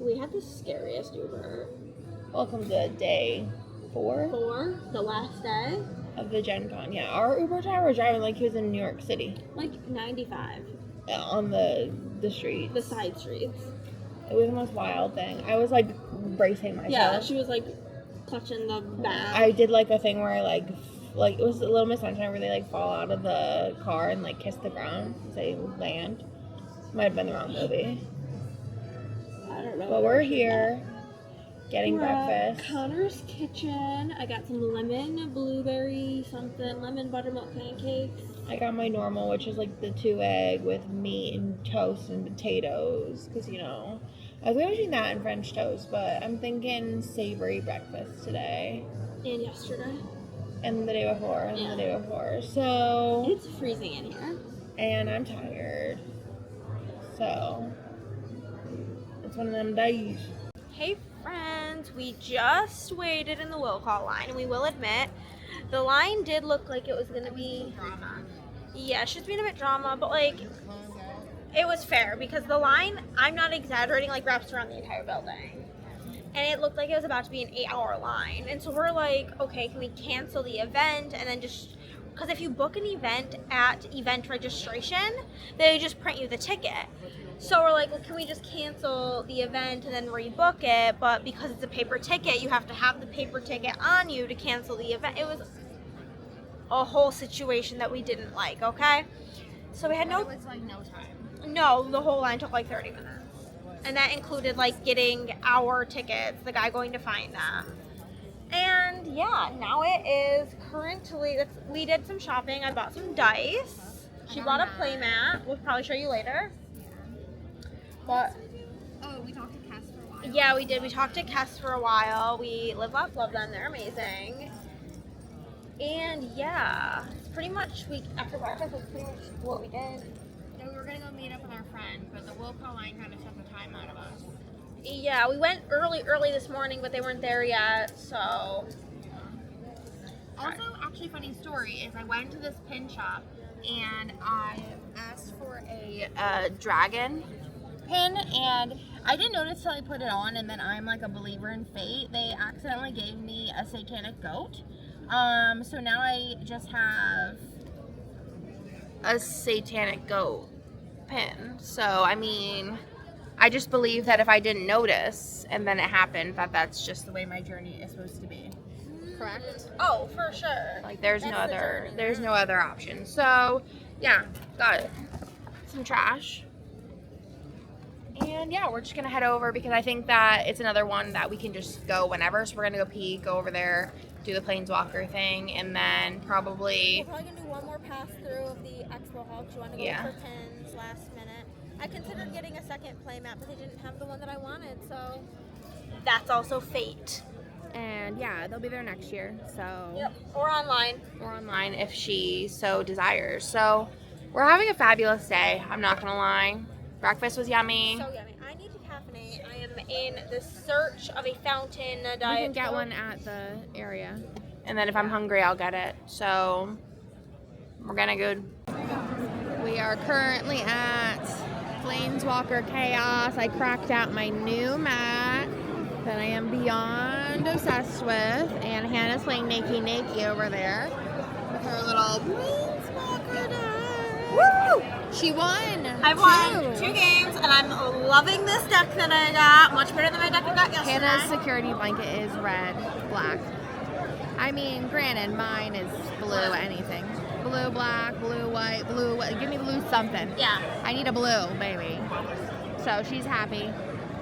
We had the scariest Uber. Welcome to day 4. The last day. Of the Gen Con. Yeah, our Uber driver was driving like he was in New York City. Like 95. Yeah, on the streets. The side streets. It was the most wild thing. I was like bracing myself. Yeah, she was like clutching the bag. I did like a thing where I like it was a Little Miss Sunshine where they like fall out of the car and like kiss the ground as they land. Might have been the wrong movie. I don't know. But we're here getting breakfast. Connor's Kitchen. I got some lemon buttermilk pancakes. I got my normal, which is like the 2 egg with meat and toast and potatoes. Because, you know, I was going to do that and French toast, but I'm thinking savory breakfast today. And yesterday. And the day before. And the day before. So. It's freezing in here. And I'm tired. So. It's one of them days. Hey friends, we just waited in the will call line, and we will admit the line did look like it was gonna be drama. Yeah, she's being a bit drama, but like it was fair because the line, I'm not exaggerating, like wraps around the entire building, and it looked like it was about to be an 8-hour line. And so we're like, okay, can we cancel the event and then just, because if you book an event at event registration, they just print you the ticket. So we're like, well, can we just cancel the event and then rebook it? But because it's a paper ticket, you have to have the paper ticket on you to cancel the event. It was a whole situation that we didn't like, okay? So we had It was like no time. No, the whole line took like 30 minutes. And that included like getting our tickets, the guy going to find them. And yeah, now it is currently, we did some shopping. I bought some dice. She bought a playmat. We'll probably show you later. But we talked to Cass for a while. yeah, we did. We talked to Cass for a while. We live, laugh, love them. They're amazing. And yeah, it's pretty much after breakfast. That's pretty much what we did. No, we were gonna go meet up with our friend, but the will call line kind of took the time out of us. Yeah, we went early this morning, but they weren't there yet. So Also, actually, funny story is I went to this pin shop and I asked for a dragon pin, and I didn't notice till I put it on, and then I'm like a believer in fate. They accidentally gave me a satanic goat. So now I just have a satanic goat pin. So, I mean, I just believe that if I didn't notice and then it happened, that's just the way my journey is supposed to be. Correct? oh, for sure. Like there's no other option. So, yeah, got it. Some trash. And yeah, we're just gonna head over because I think that it's another one that we can just go whenever. So we're gonna go pee, go over there, do the Planeswalker thing, and then probably We're probably gonna do one more pass through of the expo hall because you want to go for pins last minute. I considered getting a second playmat, but they didn't have the one that I wanted, so that's also fate. and yeah, they'll be there next year. So Yep. Or online. or online if she so desires. So we're having a fabulous day. I'm not gonna lie. Breakfast was yummy. So yummy. I need to caffeinate. I am in the search of a fountain You diet. can get Coke. one at the area. And then if I'm hungry, I'll get it. So we're gonna go. We are currently at Planeswalker Chaos. I cracked out my new mat that I am beyond obsessed with. And Hannah's playing Nakey Nakey over there with her little Planeswalker deck. Woo! She won. I won 2 games, and I'm loving this deck that I got. Much better than my deck I got yesterday. Hannah's security blanket is red, black. I mean, granted, mine is blue anything. Blue, black, blue, white, blue, give me blue something. Yeah. I need a blue, baby. So she's happy.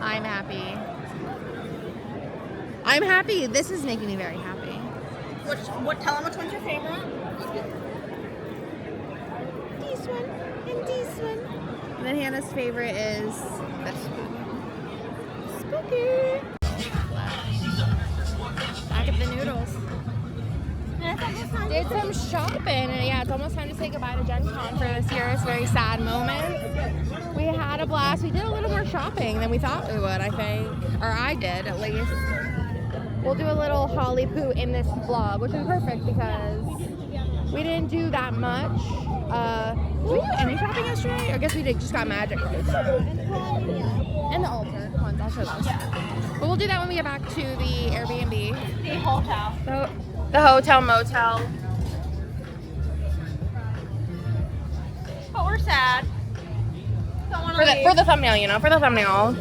I'm happy. I'm happy. This is making me very happy. Tell them which one's your favorite. This one and this one. And then Hannah's favorite is this one. Spooky. Back at the noodles. Did some shopping, and yeah, it's almost time to say goodbye to Gen Con for this year. It's a very sad moment. We had a blast. We did a little more shopping than we thought we would, I think. Or I did, at least. We'll do a little Holly Poo in this vlog, which is perfect because we didn't do that much. Did we do any shopping yesterday? I guess we did. Just got magic cards. And the altar ones. I'll show those. But we'll do that when we get back to the Airbnb. The hotel. The hotel motel. But we're sad. Don't want to leave. For the thumbnail, you know, for the thumbnail.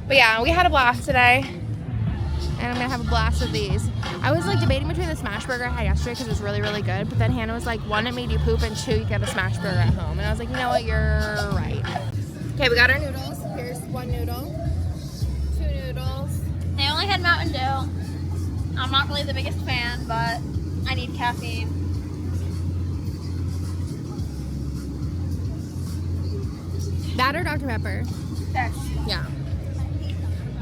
But yeah, we had a blast today. And I'm gonna have a blast with these. I was like debating between the smash burger I had yesterday because it was really, really good. But then Hannah was like, one, it made you poop, and two, you get a smash burger at home. And I was like, you know what, you're right. Okay, we got our noodles. Here's one noodle, two noodles. They only had Mountain Dew. I'm not really the biggest fan, but I need caffeine. That or Dr. Pepper? That's Yeah.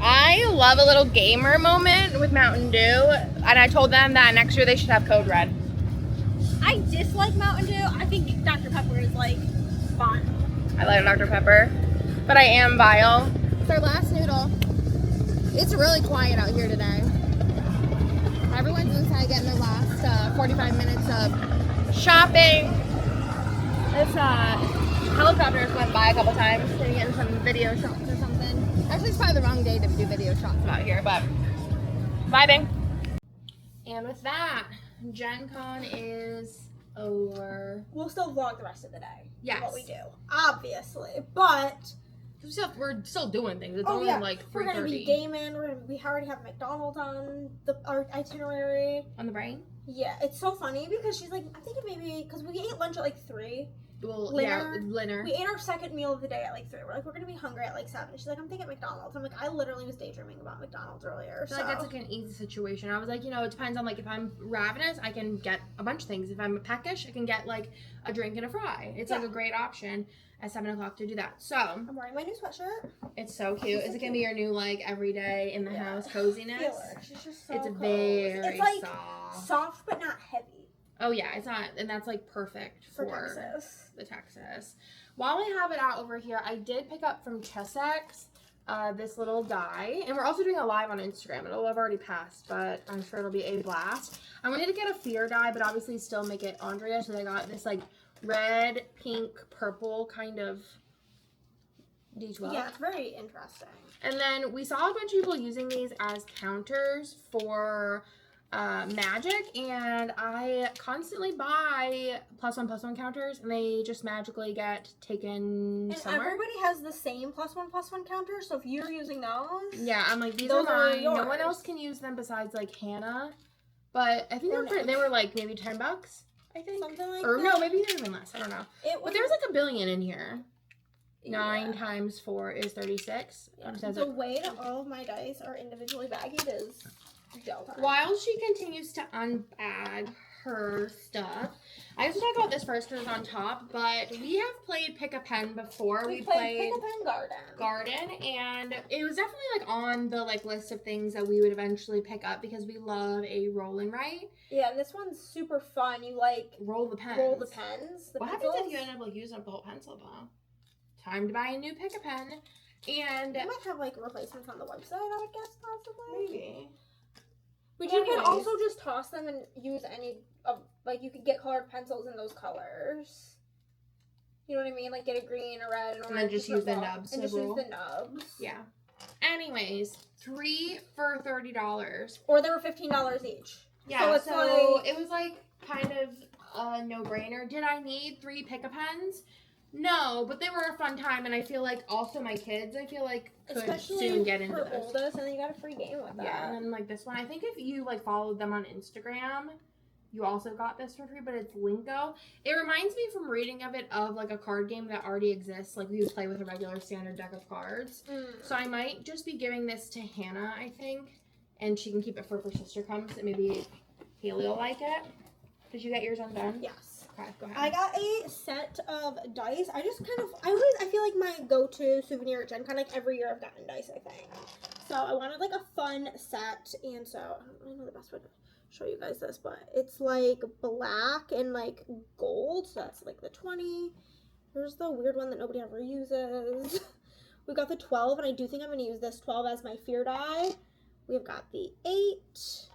I love a little gamer moment with Mountain Dew, and I told them that next year they should have Code Red. I dislike Mountain Dew. I think Dr. Pepper is like fun. I like Dr. Pepper, but I am vile. It's our last noodle. It's really quiet out here today. Everyone's inside getting their last 45 minutes of shopping. This helicopters went by a couple times to get in some video shots or something. Actually, it's probably the wrong day to do video shots about here, but vibing. And with that, Gen Con is over. We'll still vlog the rest of the day. Yes. What we do, obviously, but We're still doing things. It's oh only yeah, like 3:30. we're gonna be gaming. We already have McDonald's on our itinerary. On the brain? Yeah, it's so funny because she's like, I'm thinking maybe because we ate lunch at like 3. Well, Dinner. We ate our second meal of the day at like 3. We're like, we're gonna be hungry at like 7. She's like, I'm thinking McDonald's. I'm like, I literally was daydreaming about McDonald's earlier. I feel like that's like an easy situation. I was like, you know, it depends on like if I'm ravenous, I can get a bunch of things. If I'm peckish, I can get like a drink and a fry. It's like a great option at 7 o'clock to do that. So I'm wearing my new sweatshirt. it's so cute. Is it gonna be your new like everyday in the house coziness? She's just so It's cozy. very It's like soft. soft but not heavy. Oh yeah, it's not, and that's like perfect For for Texas. the Texas. While I have it out over here, I did pick up from Chessex this little die, and we're also doing a live on Instagram. It'll have already passed, but I'm sure it'll be a blast. I wanted to get a fear die, but obviously still make it Andrea, so I got this like red, pink, purple kind of D12. Yeah, it's very interesting. And then we saw a bunch of people using these as counters for magic, and I constantly buy +1/+1 counters, and they just magically get taken And somewhere. everybody has the same +1/+1 counter, so if you're using those, Yeah, I'm like, these those are are mine. No one yours. else can use them besides like Hannah. But I think Or they were like maybe $10, I think. something like Or that. no, maybe even less. I don't know. It But there's like a billion in here. Yeah. 9 times 4 is 36. Yeah. Says The it. way that all of my dice are individually bagged is gel time. While she continues to unbag her stuff, I guess we'll talk about this first because it's on top, but we have played Pick a Pen before. We played Pick a Pen Garden, and it was definitely like on the like list of things that we would eventually pick up because we love a roll and write. Yeah, and this one's super fun. You like Roll the pens. roll the pens. What happens if you end up like using up the whole pencil though? Time to buy a new Pick a Pen, and You might have like replacements on the website, I would guess, possibly. maybe. But you could Anyways. also just toss them and use any of, like, you could get colored pencils in those colors. You know what I mean? Like, get a green, a red, and And then orange, just put use the them all- nubs And to just use roll. the nubs. Yeah. Anyways, 3 for $30. Or they were $15 each. Yeah, it's so like- it was like kind of a no-brainer. Did I need 3 Pick-a-Pens? No, but they were a fun time, and I feel like also my kids, I feel like, could Especially soon get into for this. oldest, and then you got a free game with that. Yeah, and then like this one, I think if you like followed them on Instagram, you also got this for free, but it's Linko. It reminds me from reading of it of like a card game that already exists, like we would play with a regular standard deck of cards. So I might just be giving this to Hannah, I think, and she can keep it for if her sister comes, and maybe Haley will like it. Did you get yours undone? Yes. Okay, go ahead. I got a set of dice. I just kind of, I feel like my go-to souvenir at Gen Con, like every year I've gotten dice, I think. So I wanted like a fun set, and so, I don't know the best way to show you guys this, but it's like black and like gold, so that's like the 20. Here's the weird one that nobody ever uses. We've got the 12, and I do think I'm going to use this 12 as my fear die. We've got the 8,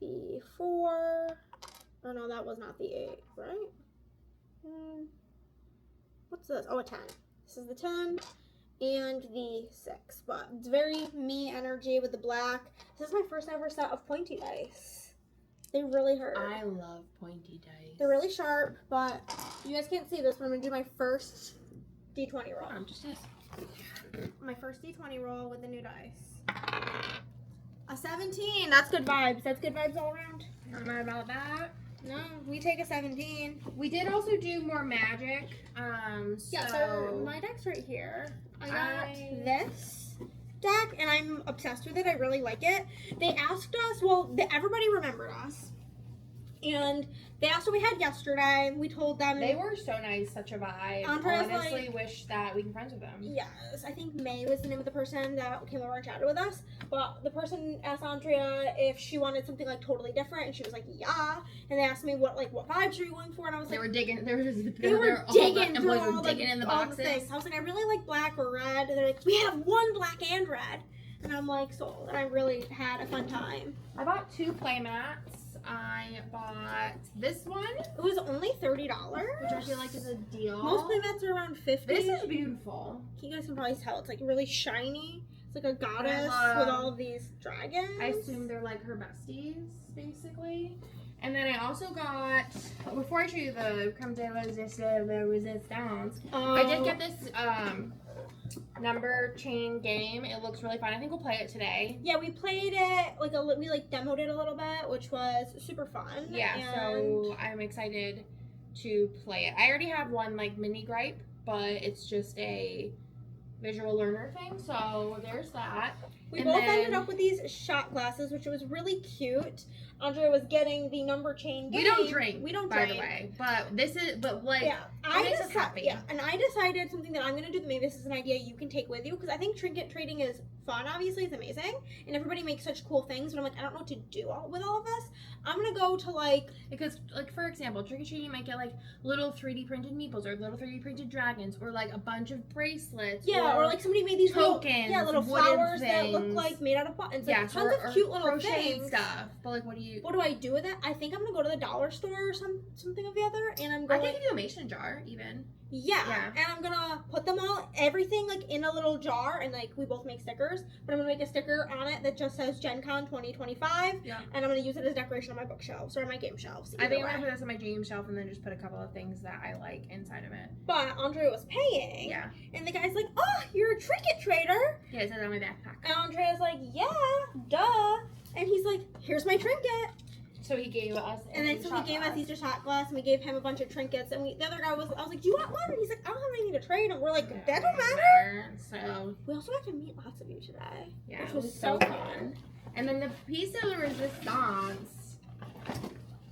the 4. Oh no, that was not the 8, right? What's this? Oh, a 10. This is the 10 and the 6. But it's very me energy with the black. This is my first ever set of pointy dice. They really hurt. I love pointy dice. They're really sharp, but you guys can't see this, but I'm going to do my first D20 roll. My first D20 roll with the new dice. A 17. That's good vibes. That's good vibes all around. Not mad about that. No, we take a 17. We did also do more magic. Yeah, so my deck's right here. I got I- this deck, and I'm obsessed with it. I really like it. They asked us, everybody remembered us. And they asked what we had yesterday. We told them. They were so nice, such a vibe. Andrea's Honestly, wish that we can friends with them. Yes, I think May was the name of the person that came over and chatted with us. But the person asked Andrea if she wanted something like totally different, and she was like, "Yeah." And they asked me what vibes are you going for, and I was They like, were digging. they were digging through all digging in the all boxes. things. I was like, I really like black or red. And they're like, we have one black and red. And I'm like, sold. And I really had a fun time. I bought 2 play mats. I bought this one, It was only $30. which I feel like is a deal. Most playmats are around $50. This is beautiful. You guys can probably tell it's like really shiny. It's like a goddess love- with all of these dragons. I assume they're like her besties, basically. And then I also got, before I show you the creme de la resistance, I did get this number chain game. It looks really fun. I think we'll play it today. Yeah, we played it we demoed it a little bit, which was super fun. Yeah, so I'm excited to play it. I already have one like mini gripe, but it's just a visual learner thing. So there's that. We And both then- ended up with these shot glasses, which was really cute. Andrea was getting the number chain game. We don't drink. We don't by drink. the way, but this is like. Yeah, makes us happy. Yeah, and I decided something that I'm gonna do. Maybe this is an idea you can take with you, because I think trinket trading is fun. Obviously, it's amazing, and everybody makes such cool things. But I'm like, I don't know what to do with all of this. I'm gonna go to Because, like, for example, trick or treating, you might get like little 3D printed meeples or little 3D printed dragons or like a bunch of bracelets. or like somebody made these tokens, little wooden flowers that look things. like made out of buttons. yeah, Like, tons of cute little crocheted things. stuff. But like, what do you? What do I do with it? I think I'm gonna go to the dollar store or something of the other, and I'm I going. think you do a mason jar even. Yeah, and I'm gonna put them all, everything like in a little jar, and like we both make stickers, but I'm gonna make a sticker on it that just says Gen Con 2025, Yeah. and I'm gonna use it as decoration on my bookshelves or on my game shelves. I think I'm either gonna way. put this on my dream shelf and then just put a couple of things that I like inside of it. But Andrea was paying, Yeah. and the guy's like, "Oh, you're a trinket trader," Yeah, it says on my backpack. and Andrea's like, "Yeah, duh," and he's like, "Here's my trinket." So he gave us. And then so he gave us these shot glass, and we gave him a bunch of trinkets. And the other guy I was like, "Do you want one?" And he's like, "I don't have anything to trade." And we're like, "That don't matter." So We also got to meet lots of you today. yeah, Which it was was so so fun. And then the piece de la resistance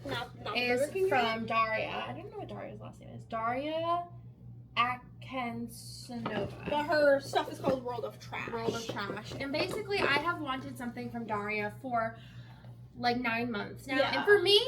Not is Burger King, right? from Daria. I don't know what Daria's last name is. Daria Akensanova. But her stuff is called World of Trash. World of Trash. And basically, I have wanted something from Daria for like 9 months now. Yeah. And for me,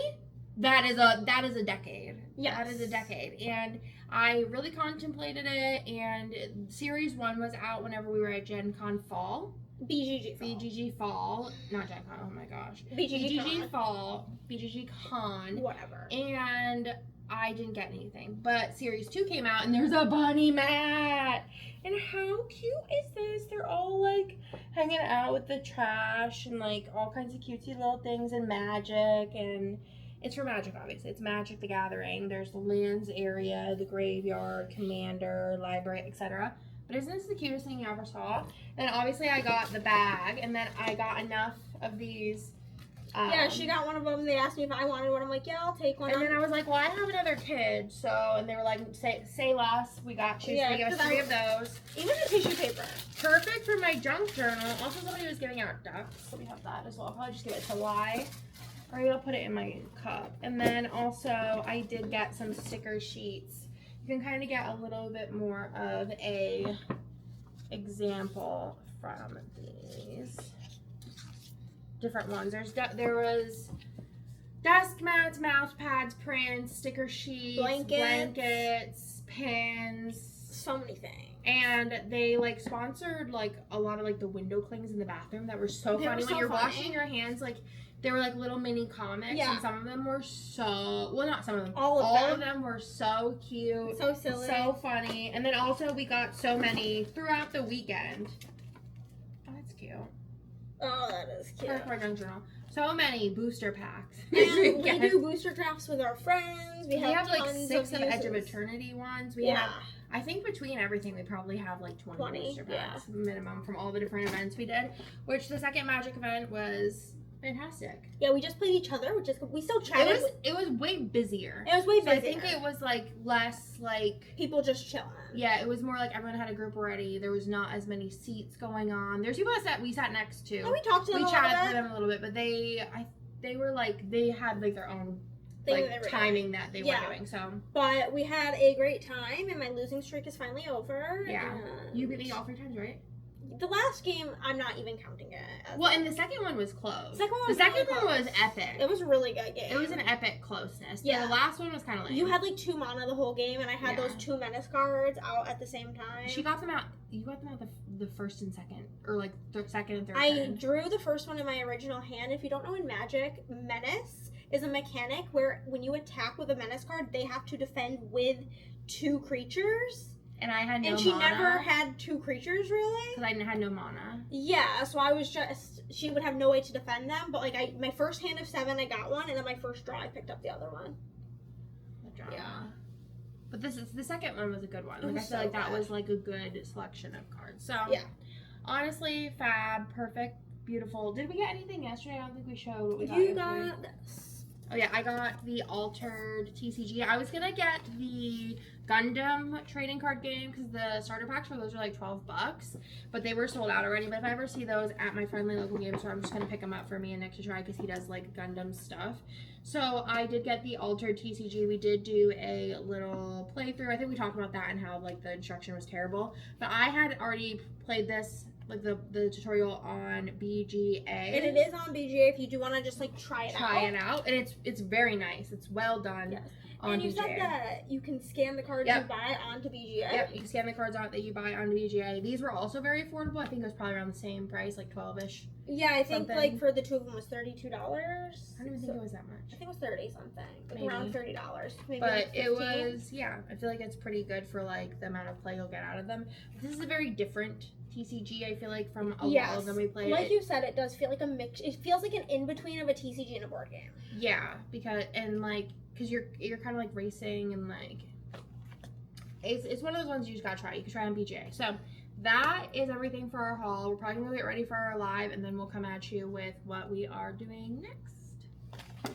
that is a decade. Yes. That is a decade. And I really contemplated it. And series 1 was out whenever we were at Gen Con Fall. BGG. BGG Fall. Not Gen Con, oh my gosh. BGG. BGG Fall. BGG Con. Whatever. And I didn't get anything. But series 2 came out and there's a bunny mat. And how cute is this? They're all like hanging out with the trash and like all kinds of cutesy little things and magic. And it's for Magic, obviously. It's Magic the Gathering. There's the lands area, the graveyard, commander, library, etc. But isn't this the cutest thing you ever saw? And obviously I got the bag, and then I got enough of these. Yeah, she got one of them. They asked me if I wanted one. I'm like, yeah, I'll take one. And then I was like, well, I have another kid, so, and they were like, say less, we got you, so they gave us 3 of those. Even the tissue paper. Perfect for my junk journal. Also, somebody was giving out ducks, so we have that as well. I'll probably just give it to Y, or maybe I'll put it in my cup. And then also, I did get some sticker sheets. You can kind of get a little bit more of a example from these different ones. There was desk mats, mouse pads, prints, sticker sheets, blankets, pins, So many things. And they like sponsored like a lot of like the window clings in the bathroom that were so funny. When you're washing your hands, like they were like little mini comics, and some of them were so not some of them. All of them were so cute, so silly, so funny. And then also we got so many throughout the weekend. Oh, that's cute. Oh, that is cute. Perfect junk journal. So many booster packs. And we do booster drafts with our friends. We have like 6 of Edge of Eternity ones. We have, I think between everything, we probably have like 20 booster packs minimum from all the different events we did. Which the second Magic event was fantastic. Yeah, we just played each other, which is we still chatted. It was way busier. It was way busier. I think it was like less like people just chilling. Yeah, it was more like everyone had a group already. There was not as many seats going on. There's people that we sat next to. And we talked to them. We chatted to them a little bit, but they were like they had like their own like timing that they were doing. So, but we had a great time, and my losing streak is finally over. Yeah, you beat me all 3 times, right? The last game, I'm not even counting it. Well, and the second one was close. The second one was epic. It was a really good game. It was an epic closeness. Yeah. The last one was kind of lame. You had like 2 mana the whole game, and I had those 2 menace cards out at the same time. She got them out. You got them out the first and second, or like second and third. I drew the first one in my original hand. If you don't know in Magic, Menace is a mechanic where when you attack with a Menace card, they have to defend with 2 creatures. And I had no mana. And she never had 2 creatures, really? Because I had no mana. Yeah, so I was just... She would have no way to defend them, but, like, my first hand of 7, I got one, and then my first draw, I picked up the other one. Yeah. But the second one was a good one. Like, I feel like that was, like, a good selection of cards. So, yeah. Honestly, fab, perfect, beautiful. Did we get anything yesterday? I don't think we showed what we got. You got this. Oh, yeah, I got the altered TCG. I was going to get the Gundam trading card game because the starter packs for those are like $12, but they were sold out already. But if I ever see those at my friendly local game store, I'm just going to pick them up for me and Nick to try because he does like Gundam stuff. So I did get the altered TCG. We did do a little playthrough. I think we talked about that and how like the instruction was terrible. But I had already played this, like the tutorial on BGA. And it is on BGA if you do want to just like try it out. And it's very nice. It's well done. Yes. On you BGA. said that you can scan the cards you buy onto BGA. Yep, you can scan the cards out that you buy onto BGA. These were also very affordable. I think it was probably around the same price, like 12-ish. Yeah, I think like for the 2 of them was $32. I don't even think it was that much. I think it was 30 something. Like maybe. Around $30. Maybe but like it was, I feel like it's pretty good for like the amount of play you'll get out of them. This is a very different TCG, I feel like, from a lot of them we played. Like you said, it does feel like a mix. It feels like an in-between of a TCG and a board game. Yeah, because you're kind of like racing and like it's one of those ones you just gotta try. You can try on BGA. So that is everything for our haul. We're probably gonna get ready for our live, and then we'll come at you with what we are doing next.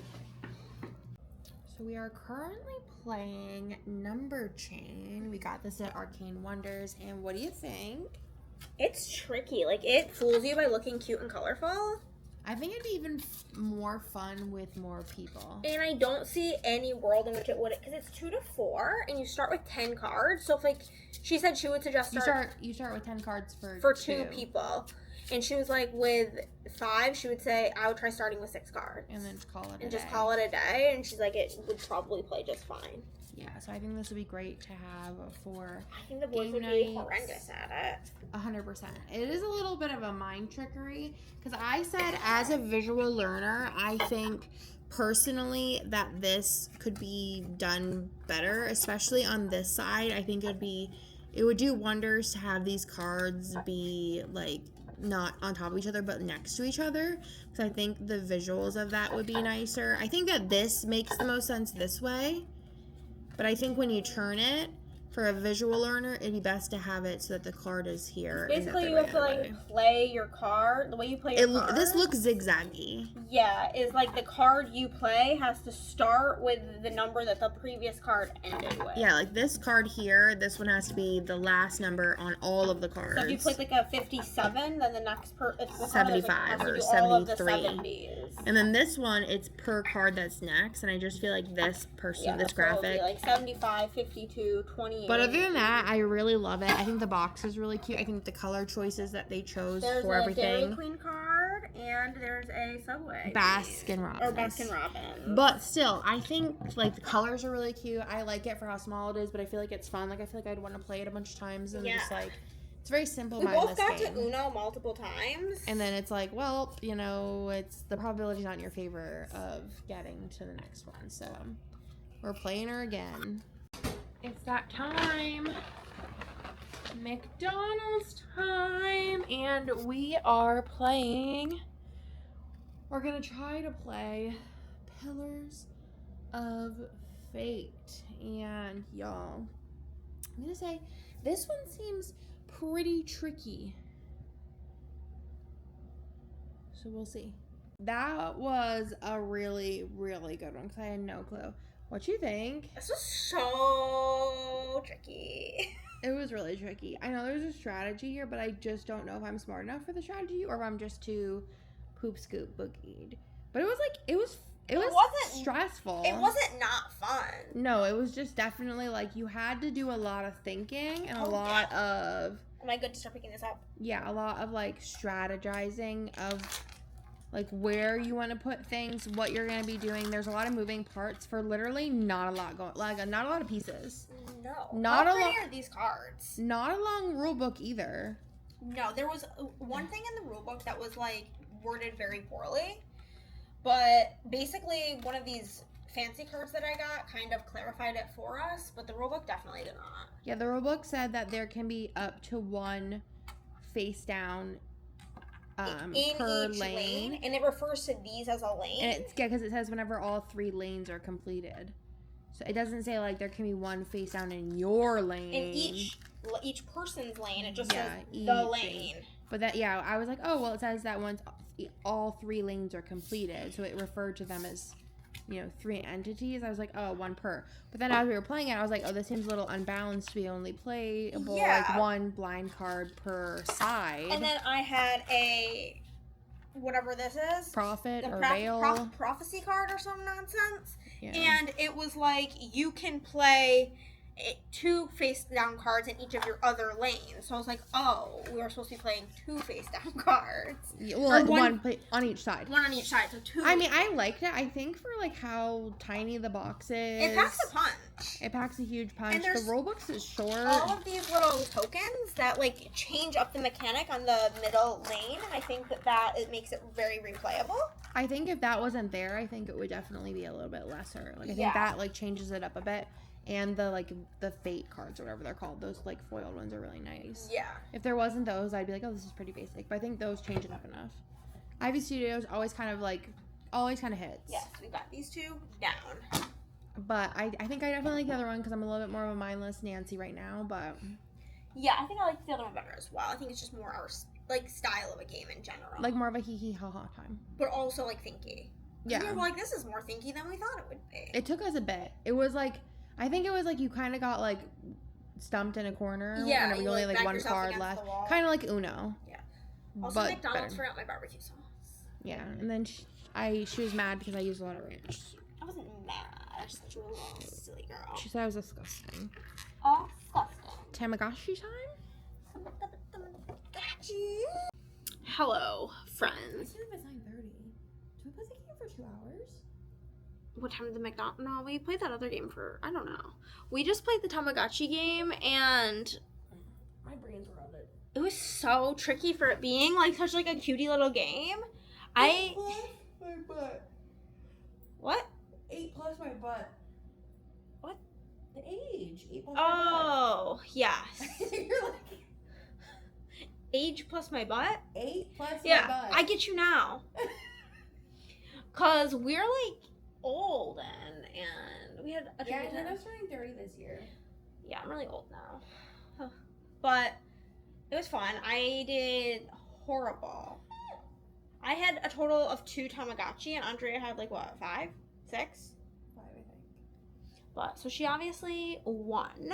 So we are currently playing Number Chain. We got this at Arcane Wonders, and what do you think? It's tricky. Like, it fools you by looking cute and colorful. I think it'd be even more fun with more people. And I don't see any world in which it would, because it's 2 to 4, and you start with 10 cards. So if like she said, she would suggest you start with 10 cards for 2 people, and she was like with 5, she would say I would try starting with 6 cards, and then just call it a day. And she's like, it would probably play just fine. Yeah, so I think this would be great to have for I think the boys would be horrendous at it. 100%. It is a little bit of a mind trickery, because I said as a visual learner, I think personally that this could be done better, especially on this side. I think it would do wonders to have these cards be like not on top of each other but next to each other, because I think the visuals of that would be nicer. I think that this makes the most sense this way. But I think when you turn it, for a visual learner, it'd be best to have it so that the card is here. Basically, you have to like play your card. The way you play your card. This looks zigzaggy. Yeah, is like the card you play has to start with the number that the previous card ended with. Yeah, like this card here, this one has to be the last number on all of the cards. So if you play like a 57, then the next 75 or 73. And then this one, it's per card that's next. And I just feel like this person, this graphic, like 75, 52, 28. But other than that, I really love it. I think the box is really cute. I think the color choices that they chose for everything. There's a Dairy Queen card, and there's a Subway. Baskin Robbins. Or Baskin Robbins. But still, I think like the colors are really cute. I like it for how small it is, but I feel like it's fun. Like I feel like I'd want to play it a bunch of times and just like it's very simple. We both got game. to Uno multiple times, and then it's like, well, you know, it's the probability's not in your favor of getting to the next one. So we're playing her again. It's that time. McDonald's time, and we are playing. We're gonna try to play Pillars of Fate, and y'all, I'm gonna say this one seems pretty tricky, so we'll see. That was a really, really good one because I had no clue. What you think? This was so tricky. It was really tricky. I know there's a strategy here, but I just don't know if I'm smart enough for the strategy or if I'm just too poop scoop boogied. But it was like it wasn't stressful. It wasn't not fun. No, it was just definitely like you had to do a lot of thinking and a lot of. Am I good to start picking this up? Yeah, a lot of like strategizing of like where you want to put things, what you're gonna be doing. There's a lot of moving parts for literally not a lot going, like not a lot of pieces. No. Not How a lot. are these cards? Not a long rule book either. No, there was one thing in the rule book that was like worded very poorly, but basically one of these fancy cards that I got kind of clarified it for us, but the rule book definitely did not. Yeah, the rule book said that there can be up to one face down in per each lane, and it refers to these as a lane. and it's because it says whenever all 3 lanes are completed. So it doesn't say like there can be one face down in your lane. In each person's lane, it just says each the lane. But that I was like, oh well, it says that once all 3 lanes are completed, so it referred to them as 3 entities. I was like, oh, 1 per. But then as we were playing it, I was like, oh, this seems a little unbalanced to be only playable like 1 blind card per side. And then I had a whatever this is, Prophet or Veil prophecy card or some nonsense. Yeah. And it was like you can play 2 face down cards in each of your other lanes. So I was like, oh, we were supposed to be playing 2 face down cards. Yeah, well, one on each side. One on each side, so 2. I mean, I liked it. I think for like how tiny the box is, it packs a punch. It packs a huge punch. And the rulebook is short. All of these little tokens that like change up the mechanic on the middle lane. I think that it makes it very replayable. I think if that wasn't there, I think it would definitely be a little bit lesser. Like I think that like changes it up a bit. And the fate cards or wadatever they're called, those like foiled ones are really nice. Yeah. If there wasn't those, I'd be like, oh, this is pretty basic. But I think those change it up enough. Ivy Studios always kind of hits. Yes, we got these 2 down. But I think I definitely like the other one because I'm a little bit more of a mindless Nancy right now. But yeah, I think I like the other one better as well. I think it's just more our like style of a game in general. Like more of a hee hee ha ha time. But also like thinky. Yeah. We were like, this is more thinky than we thought it would be. It took us a bit. It was like, I think it was like you kind of got like stumped in a corner. Yeah. Whenever you only had like 1 card left. Kind of like Uno. Yeah. Also, but McDonald's better. forgot my barbecue sauce. Yeah, and then she was mad because I used a lot of ranch. I wasn't mad. I just thought you were a little silly girl. She said I was disgusting. Oh, disgusting. Tamagotchi time? Hello, friends. It's 9:30. Do we play the game for 2 hours? What time did the McDonald's? No, we played that other game for, I don't know. We just played the Tamagotchi game, and My brain's rotted. it was so tricky for it being like such like a cutie little game. 8 plus my butt. What? 8 plus my butt. What? The age. 8 plus Oh, yes. my butt. You're like Age plus my butt? 8 plus Yeah, my butt. I get you now. Cause we're like old and we had a Yeah, and I'm turning 30 this year. Yeah, I'm really old now. But it was fun. I did horrible. I had a total of 2 Tamagotchi, and Andrea had like what, 5? 6? 5, I think. But so she obviously won.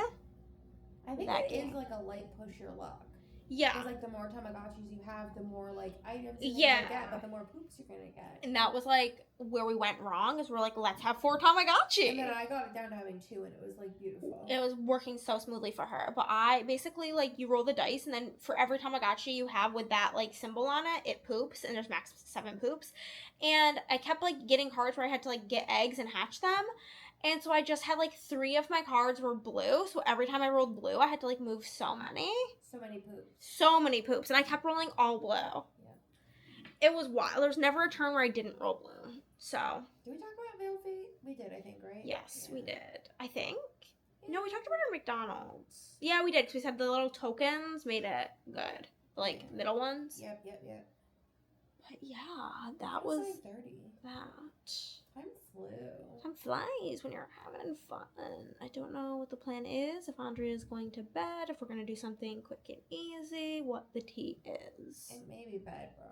I think that it game. is like a light push your luck. Yeah. Because, like, the more Tamagotchis you have, the more, like, items you're Yeah. gonna get, but the more poops you're gonna get. And that was, like, where we went wrong, is we're like, let's have 4 Tamagotchi. And then I got it down to having 2, and it was, like, beautiful. It was working so smoothly for her. But I basically, like, you roll the dice, and then for every Tamagotchi you have with that, like, symbol on it, it poops, and there's max 7 poops. And I kept, like, getting cards where I had to, like, get eggs and hatch them. And so I just had, like, 3 of my cards were blue. So every time I rolled blue, I had to, like, move so many. So many poops. So many poops. And I kept rolling all blue. Yeah. It was wild. There was never a turn where I didn't roll blue. So. Did we talk about Veil Fate? We did, I think, right? Yes, yeah. we did. I think. No, we talked about it at McDonald's. Yeah, we did, because we said the little tokens made it good. Like, middle ones. Yep. But yeah, that was 30. that. Time flew. Time flies when you're having fun. I don't know what the plan is, if Andrea is going to bed, if we're going to do something quick and easy, what the tea is. And maybe bed, bro.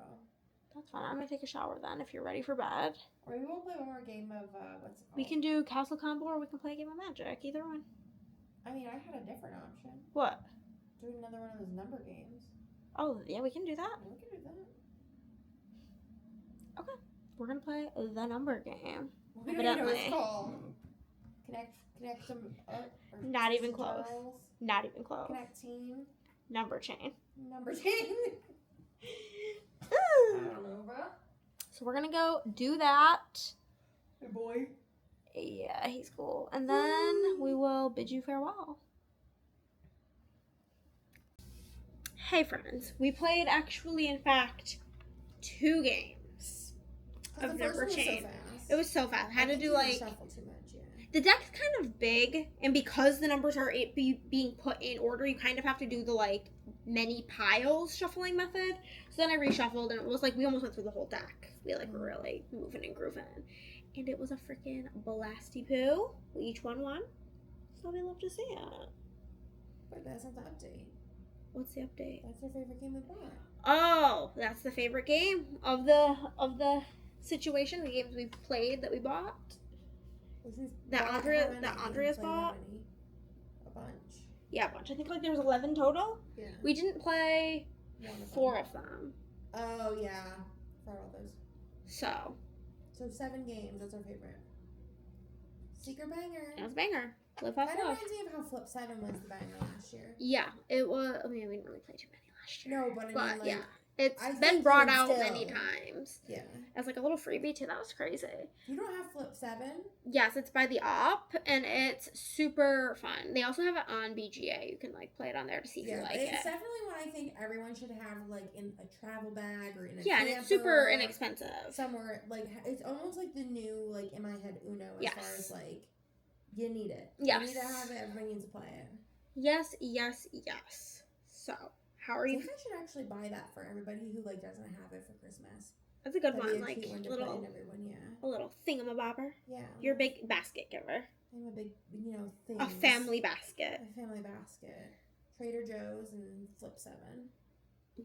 That's fine. I'm going to take a shower then, if you're ready for bed. Or maybe we'll play one more game of, what's it called? We can do Castle Combo, or we can play a game of Magic. Either one. I mean, I had a different option. What? Do another one of those number games. Oh, yeah, we can do that. Yeah, we can do that. Okay. We're going to play the number game. We don't even know what it's Evidently. called. Connect some. Not even some close. girls. Not even close. Connect team. Number chain. Number team. I Ooh. don't know, bro. So we're going to go do that. Hey, boy. Yeah, he's cool. And then we will bid you farewell. Hey, friends. We played, actually, in fact, 2 games of The first number one was chain. so fast. It was so fast. I had to think do, you like... shuffle too much, yeah. The deck's kind of big, and because the numbers are being put in order, you kind of have to do the, like, many piles shuffling method. So then I reshuffled, and it was like we almost went through the whole deck. We, like, were really moving and grooving. And it was a freaking blasty poo. We each won one. So we love to see it. But that's not the update. What's the update? That's our favorite game we bought. Oh, that's the favorite game of the situation, the games we've played that we bought. That Andrea's bought. A bunch. Yeah, a bunch. I think like there was 11 total. Yeah. We didn't play 4 of them. Oh yeah, for all those. So 7 games. That's our favorite. Seeker banger. that was a banger. Live off That love. reminds me of how Flip 7 was the banger last year. Yeah, it was. I mean, we didn't really play too many last year. No, but I mean, like, yeah, it's I been think brought even out still. many times Yeah. as like a little freebie too. That was crazy. You don't have Flip 7? Yes, it's by the Op, and it's super fun. They also have it on BGA. You can like play it on there to see if you like it's it. definitely one I think everyone should have like in a travel bag or in a Yeah, and camper, it's super inexpensive. somewhere. Like it's almost like the new like in my head Uno as Yes. far as like you need it. Yes. You need to have it. Everybody needs to play it. Yes, yes, yes. So, how are I you? think I should actually buy that for everybody who like doesn't have it for Christmas. That's a good That'd be one. a Like cute one to put little, in everyone. Yeah. a little thingamabobber. Yeah. You're a big basket giver. I'm a big thing. A family basket. A family basket. Trader Joe's and Flip 7.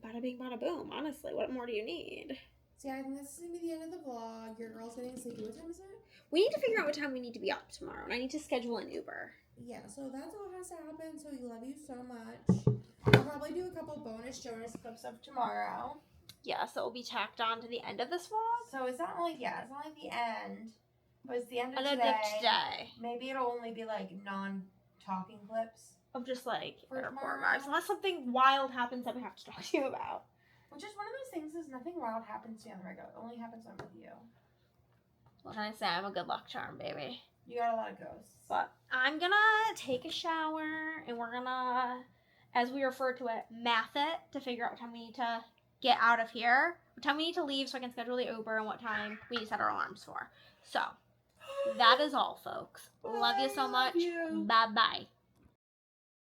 Bada bing, bada boom. Honestly, what more do you need? So yeah, I think this is gonna be the end of the vlog. Your girl's getting sleepy. What time is it? We need to figure out what time we need to be up tomorrow, and I need to schedule an Uber. Yeah, so that's all has to happen. So we love you so much. I'll probably do a couple bonus Jonas clips of tomorrow. Yeah, so it'll be tacked on to the end of this vlog. So it's not like the end, but it's the end of And then today. today. Maybe it'll only be like non-talking clips, Of just like For airport tomorrow. vibes. Unless something wild happens that we have to talk to you about. which is one of those things. Is nothing wild happens to you on the regular. It only happens when I'm with you. What can I say? I'm a good luck charm, baby. You got a lot of ghosts. But I'm gonna take a shower, and we're gonna, as we refer to it, math it to figure out what time we need to get out of here, what time we need to leave so I can schedule the Uber, and what time we need to set our alarms for. So, that is all, folks. Love you so much. Bye-bye.